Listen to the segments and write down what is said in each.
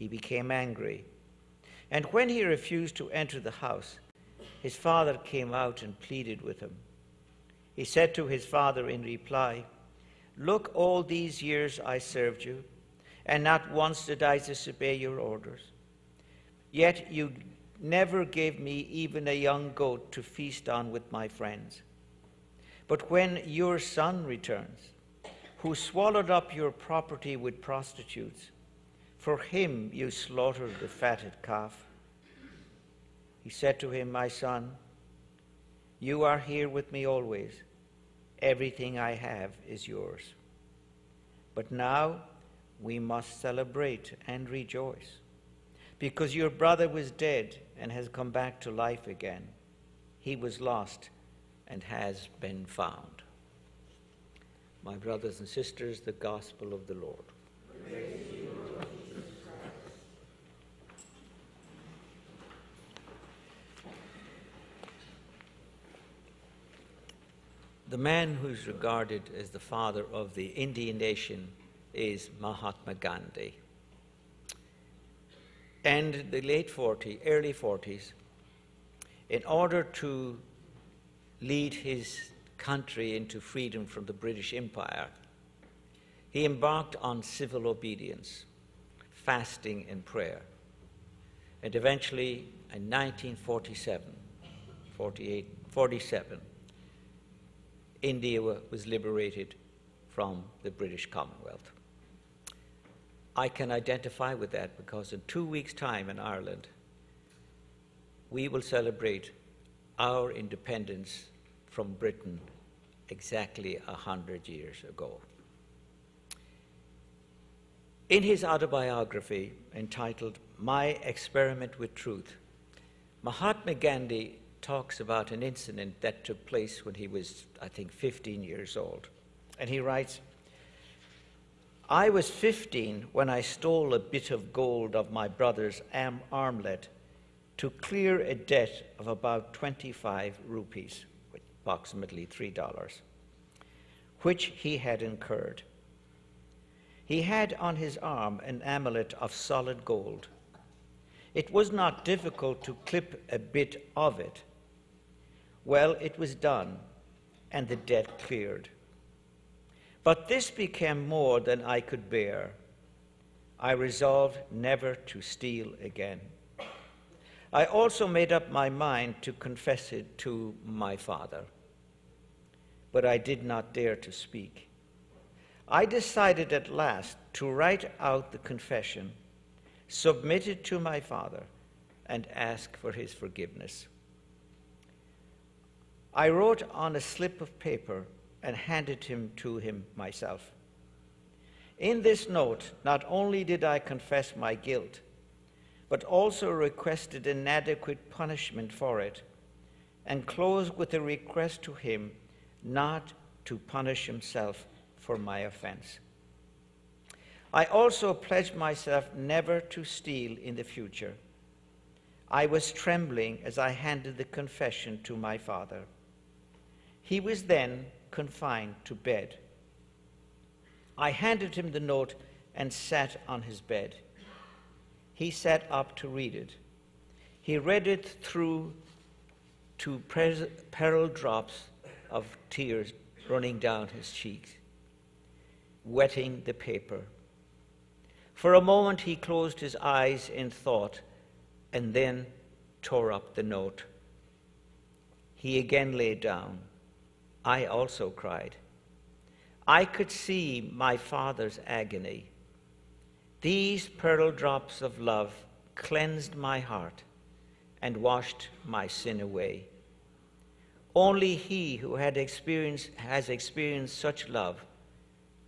he became angry. And when he refused to enter the house, his father came out and pleaded with him. He said to his father in reply, "Look, all these years I served you, and not once did I disobey your orders. Yet you never gave me even a young goat to feast on with my friends. But when your son returns, who swallowed up your property with prostitutes, for him you slaughtered the fatted calf." He said to him, "My son, you are here with me always. Everything I have is yours. But now we must celebrate and rejoice, because your brother was dead and has come back to life again. He was lost and has been found." My brothers and sisters, the gospel of the Lord. Praise you, Lord Jesus Christ. The man who's regarded as the father of the Indian nation is Mahatma Gandhi. And in the early 40s, in order to lead his country into freedom from the British Empire, he embarked on civil obedience, fasting and prayer. And eventually, in 1947, India was liberated from the British Commonwealth. I can identify with that because in 2 weeks' time in Ireland, we will celebrate our independence from Britain exactly 100 years ago. In his autobiography entitled My Experiment with Truth, Mahatma Gandhi talks about an incident that took place when he was, I think, 15 years old. And he writes, "I was 15 when I stole a bit of gold of my brother's armlet to clear a debt of about 25 rupees, approximately $3, which he had incurred. He had on his arm an amulet of solid gold. It was not difficult to clip a bit of it. Well, it was done, and the debt cleared. But this became more than I could bear. I resolved never to steal again. I also made up my mind to confess it to my father, but I did not dare to speak. I decided at last to write out the confession, submit it to my father, and ask for his forgiveness. I wrote on a slip of paper and handed him to him myself. In this note, not only did I confess my guilt, but also requested an adequate punishment for it, and closed with a request to him not to punish himself for my offense. I also pledged myself never to steal in the future. I was trembling as I handed the confession to my father. He was then confined to bed. I handed him the note and sat on his bed. He sat up to read it. He read it through to pearl drops of tears running down his cheeks, wetting the paper. For a moment he closed his eyes in thought and then tore up the note. He again lay down. I also cried. I could see my father's agony. These pearl drops of love cleansed my heart and washed my sin away. Only he who has experienced such love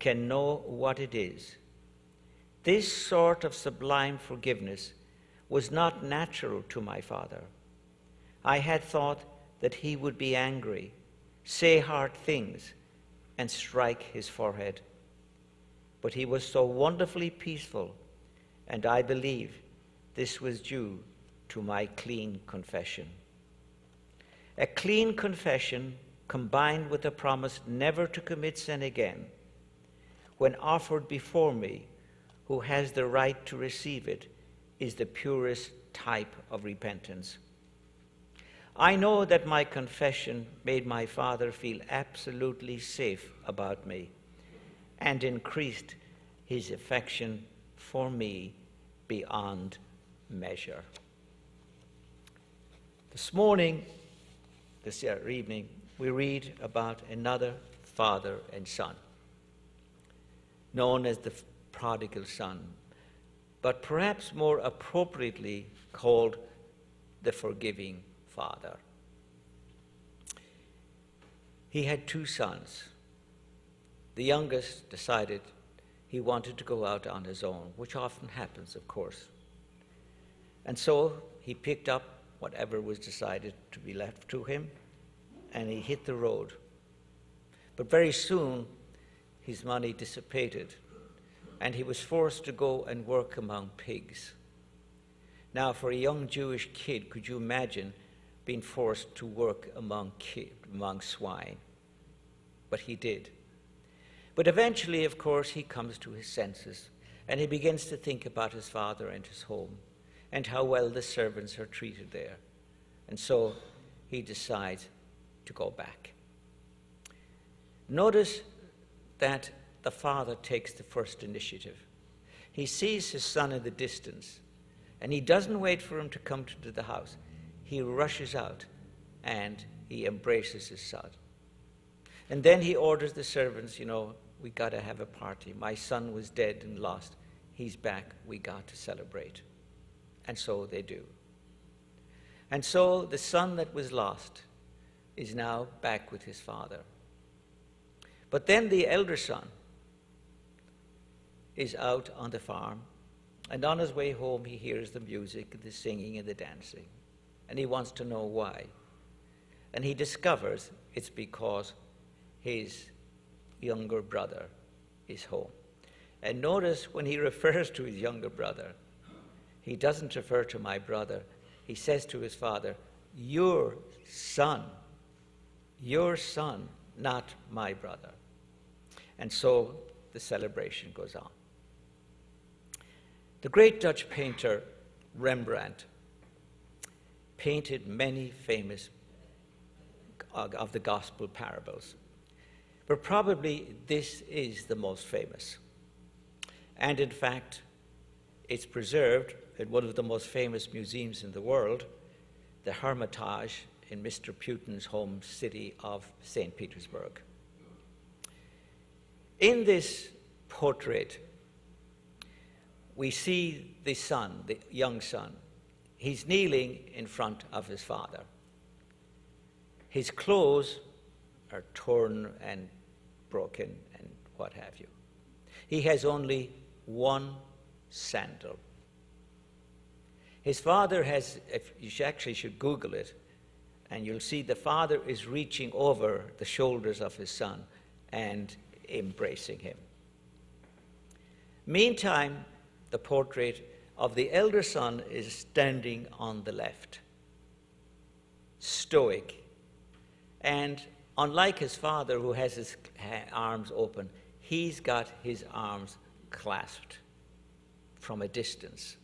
can know what it is. This sort of sublime forgiveness was not natural to my father. I had thought that he would be angry, say hard things, and strike his forehead. But he was so wonderfully peaceful, and I believe this was due to my clean confession. A clean confession combined with a promise never to commit sin again, when offered before me, who has the right to receive it, is the purest type of repentance. I know that my confession made my father feel absolutely safe about me and increased his affection for me beyond measure. This evening, we read about another father and son, known as the Prodigal Son, but perhaps more appropriately called the Forgiving Father. He had two sons. The youngest decided he wanted to go out on his own, which often happens, of course. And so he picked up whatever was decided to be left to him, and he hit the road. But very soon, his money dissipated, and he was forced to go and work among pigs. Now, for a young Jewish kid, could you imagine being forced to work among swine? But he did. But eventually, of course, he comes to his senses, and he begins to think about his father and his home, and how well the servants are treated there. And so he decides to go back. Notice that the father takes the first initiative. He sees his son in the distance, and he doesn't wait for him to come to the house. He rushes out, and he embraces his son. And then he orders the servants, we got to have a party. My son was dead and lost. He's back. We got to celebrate. And so they do. And so the son that was lost is now back with his father. But then the elder son is out on the farm, and on his way home he hears the music, the singing, and the dancing. And he wants to know why. And he discovers it's because his younger brother is home. And notice when he refers to his younger brother, he doesn't refer to my brother. He says to his father, your son, not my brother. And so the celebration goes on. The great Dutch painter Rembrandt painted many famous of the gospel parables, but probably this is the most famous. And in fact, it's preserved in one of the most famous museums in the world, the Hermitage in Mr. Putin's home city of St. Petersburg. In this portrait, we see the son, the young son. He's kneeling in front of his father. His clothes are torn and broken and what have you. He has only one sandal. His father has, you actually should Google it, and you'll see the father is reaching over the shoulders of his son and embracing him. Meantime, the portrait of the elder son is standing on the left, stoic, and unlike his father, who has his arms open, he's got his arms clasped from a distance.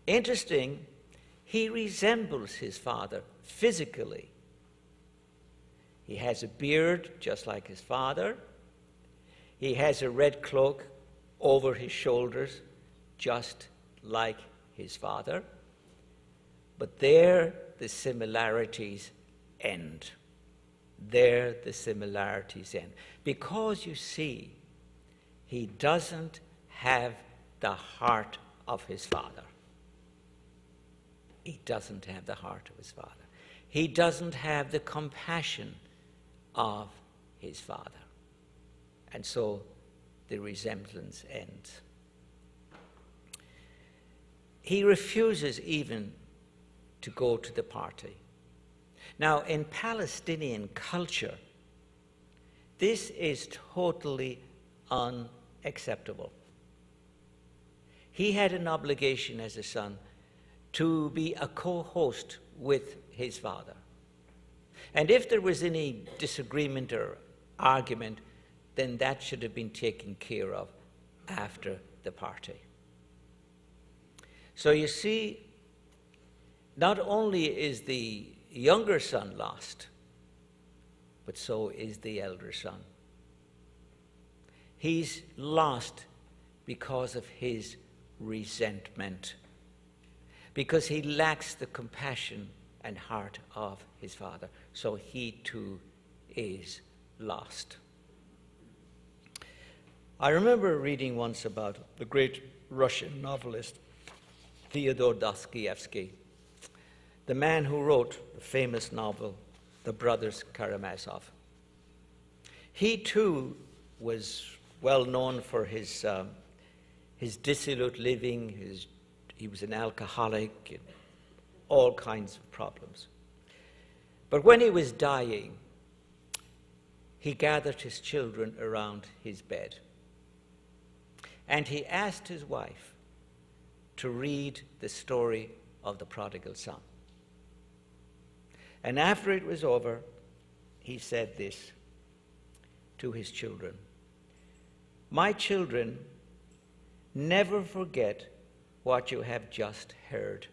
Interesting, he resembles his father physically. He has a beard just like his father. He has a red cloak over his shoulders just like his father. But there the similarities end. There the similarities end. Because you see, he doesn't have the heart of his father. He doesn't have the heart of his father. He doesn't have the compassion of his father. And so the resemblance ends. He refuses even to go to the party. Now, in Palestinian culture, this is totally unacceptable. He had an obligation as a son to be a co-host with his father. And if there was any disagreement or argument, then that should have been taken care of after the party. So you see, not only is the younger son lost, but so is the elder son. He's lost because of his resentment, because he lacks the compassion and heart of his father. So he too is lost. I remember reading once about the great Russian novelist Fyodor Dostoevsky, the man who wrote the famous novel, The Brothers Karamazov. He too was well known for his dissolute living. He was an alcoholic, and all kinds of problems. But when he was dying, he gathered his children around his bed, and he asked his wife to read the story of the prodigal son. And after it was over, he said this to his children: "My children, never forget what you have just heard.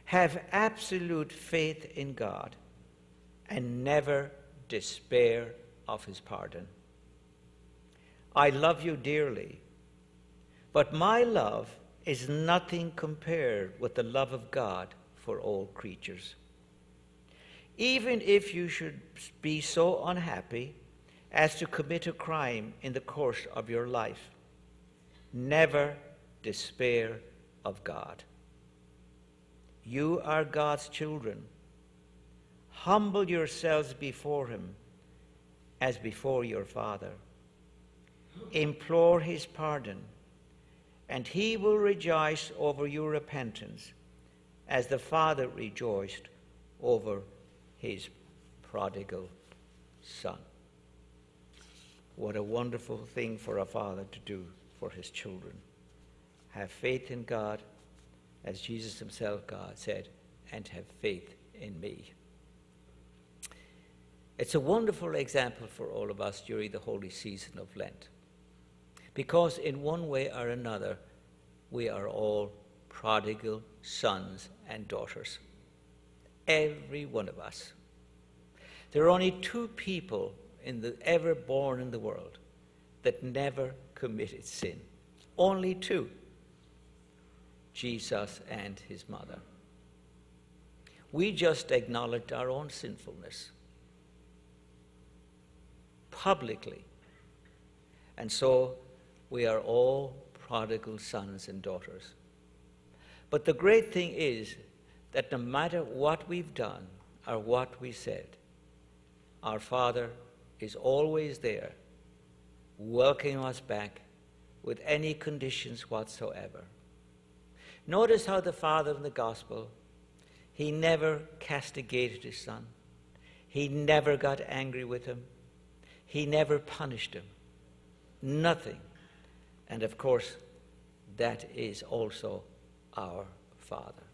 Have absolute faith in God and never despair of his pardon. I love you dearly, but my love is nothing compared with the love of God for all creatures. Even if you should be so unhappy as to commit a crime in the course of your life, never despair of God. You are God's children. Humble yourselves before him as before your Father. Implore his pardon, and he will rejoice over your repentance as the Father rejoiced over his prodigal son." What a wonderful thing for a father to do for his children. Have faith in God, as Jesus himself, God, said, and have faith in me. It's a wonderful example for all of us during the holy season of Lent, because in one way or another, we are all prodigal sons and daughters. Every one of us. There are only two people ever born in the world that never committed sin. Only two: Jesus and his mother. We just acknowledged our own sinfulness publicly. And so we are all prodigal sons and daughters. But the great thing is that no matter what we've done or what we said, our Father is always there, welcoming us back with any conditions whatsoever. Notice how the Father in the Gospel, he never castigated his son. He never got angry with him. He never punished him. Nothing. And of course, that is also our Father.